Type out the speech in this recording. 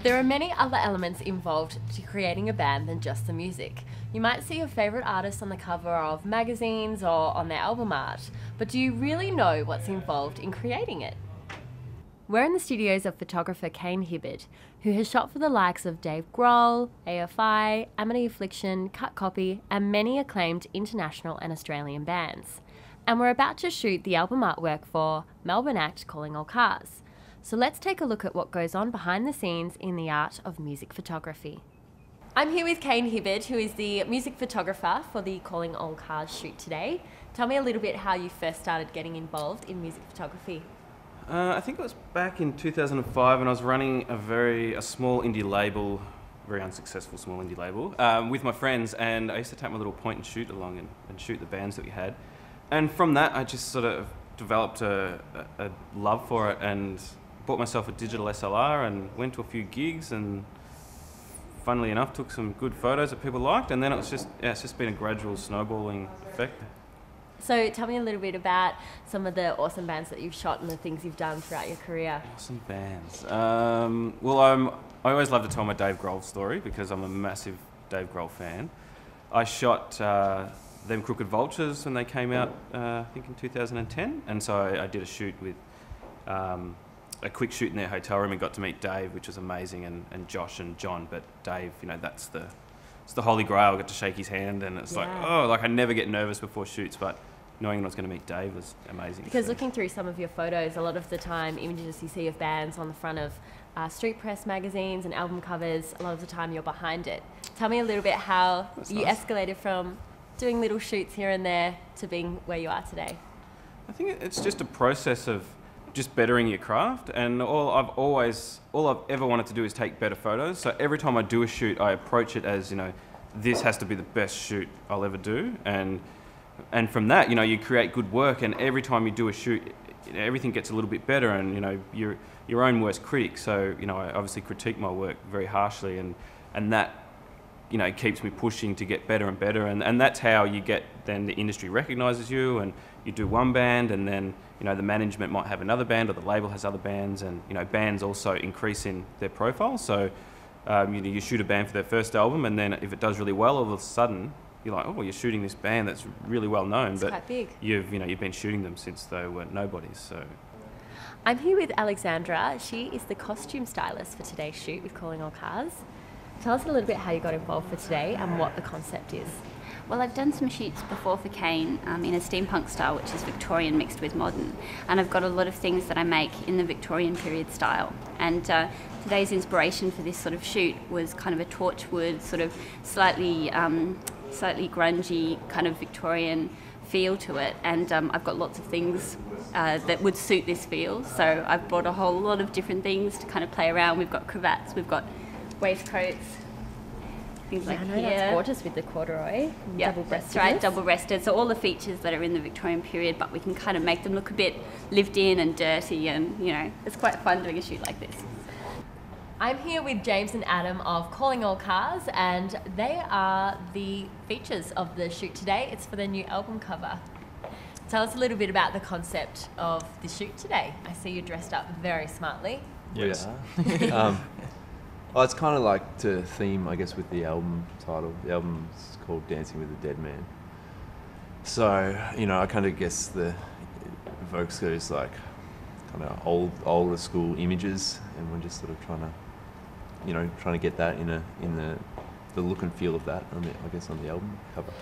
There are many other elements involved to creating a band than just the music. You might see your favourite artist on the cover of magazines or on their album art, but do you really know what's involved in creating it? We're in the studios of photographer Kane Hibberd, who has shot for the likes of Dave Grohl, AFI, Amity Affliction, Cut Copy, and many acclaimed international and Australian bands. And we're about to shoot the album artwork for Melbourne act Calling All Cars. So let's take a look at what goes on behind the scenes in the art of music photography. I'm here with Kane Hibberd, who is the music photographer for the Calling All Cars shoot today. Tell me a little bit how you first started getting involved in music photography. I think it was back in 2005 when I was running a small indie label, very unsuccessful small indie label, with my friends, and I used to take my little point and shoot along and shoot the bands that we had. And from that I just sort of developed a love for it and bought myself a digital SLR and went to a few gigs and funnily enough took some good photos that people liked, and then it's just been a gradual snowballing effect. So tell me a little bit about some of the awesome bands that you've shot and the things you've done throughout your career. Awesome bands. I always love to tell my Dave Grohl story because I'm a massive Dave Grohl fan. I shot them Crooked Vultures when they came out, I think in 2010, and so I did a shoot with a quick shoot in their hotel room and got to meet Dave, which was amazing, and Josh and John. But Dave, it's the holy grail. I got to shake his hand, and it's I never get nervous before shoots, but knowing I was going to meet Dave was amazing. Because looking through some of your photos, a lot of the time, images you see of bands on the front of street press magazines and album covers, a lot of the time you're behind it. Tell me a little bit how you escalated from doing little shoots here and there to being where you are today. I think it's just a process of just bettering your craft, and all I've ever wanted to do is take better photos. So every time I do a shoot, I approach it as, this has to be the best shoot I'll ever do, and from that, you create good work, and every time you do a shoot, everything gets a little bit better, and you're your own worst critic. So I obviously critique my work very harshly, and that keeps me pushing to get better and better, and that's how you get, then the industry recognises you, and you do one band, and then the management might have another band, or the label has other bands, and bands also increase in their profile. So you shoot a band for their first album, and then if it does really well, all of a sudden you're like, oh, you're shooting this band that's really well known, it's but quite big. You've been shooting them since they were nobodies. So I'm here with Alexandra. She is the costume stylist for today's shoot with Calling All Cars. Tell us a little bit how you got involved for today and what the concept is. Well, I've done some shoots before for Kane in a steampunk style, which is Victorian mixed with modern. And I've got a lot of things that I make in the Victorian period style. And today's inspiration for this sort of shoot was kind of a torchwood, sort of slightly grungy kind of Victorian feel to it. And I've got lots of things that would suit this feel. So I've brought a whole lot of different things to kind of play around. We've got cravats, we've got waistcoats, things like here. That's gorgeous with the corduroy. Yeah, double-breasted. that's right, double-breasted. So all the features that are in the Victorian period, but we can kind of make them look a bit lived in and dirty, and it's quite fun doing a shoot like this. I'm here with James and Adam of Calling All Cars, and they are the features of the shoot today. It's for their new album cover. Tell us a little bit about the concept of the shoot today. I see you dressed up very smartly. Yes. Well, it's kind of like to theme, I guess, with the album title. The album's called Dancing with a Dead Man. So, I kind of guess it evokes those like kind of older school images, and we're just sort of trying to get that in the look and feel of that on the album cover.